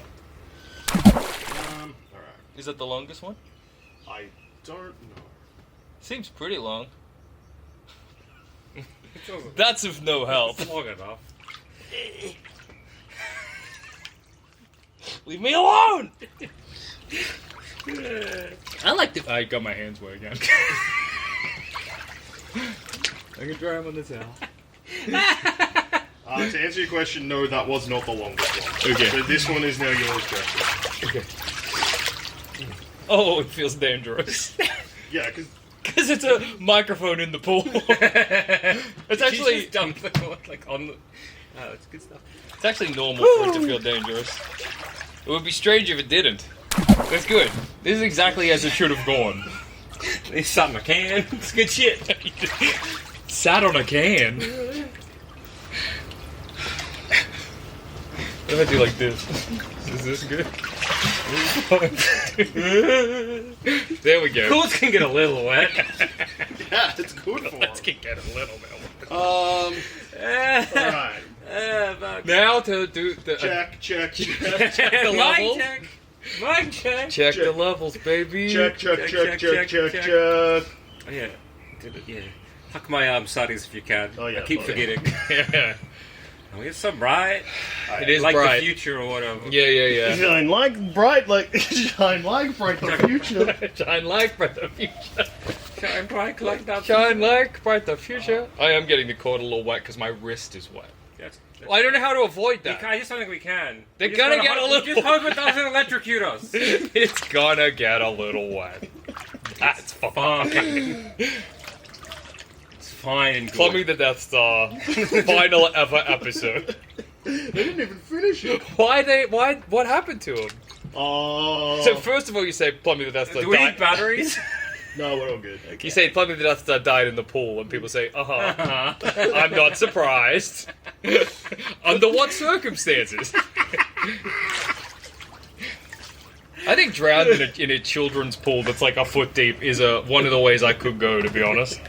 Alright. Is that the longest one? I don't know. Seems pretty long. That's of no help. It's long enough. Leave me alone! I like to... I got my hands wet again. I can dry them on the towel. To answer your question, no, that was not the longest one. Okay. So this one is now yours, Jackson. Okay. Oh, it feels dangerous. Yeah, because Because it's a microphone in the pool. It's actually... You just dumped the cord, like, on the... Oh, it's good stuff. It's actually normal for it to feel dangerous. It would be strange if it didn't. That's good. This is exactly as it should have gone. It's something I can. It's good shit. Sat on a can. What if I do like this? Is this good? There we go. Cords can get a little wet. Yeah, it's good for Let's get a little bit. Alright. Now to do the... Check. check the levels. Mic check. Check the levels, baby. Check. Oh, yeah. Did it, yeah. Huck my studies if you can. Oh, yeah, I keep buddy. forgetting. Yeah. Oh, it's so bright. It is like bright. the future or whatever. Yeah. Shine like bright the future. Shine like bright the future. Shine bright like that. Shine like bright the future. I am getting the cord a little wet because my wrist is wet. That's I don't know how to avoid that. I just don't think we can. They're We just gonna gotta get a hope- little- Just hope it doesn't electrocute us. It's gonna get a little wet. That's fine. It's fine and good. Plumbing the Death Star. Final ever episode. They didn't even finish it. What happened to him? Oh. So first of all, you say Plumbing the Death Star Do we died. need batteries? No, we're all good. You say Plumbing the Death Star died in the pool, and people say, I'm not surprised. Under what circumstances? I think drowned in a children's pool that's like a foot deep is one of the ways I could go, to be honest.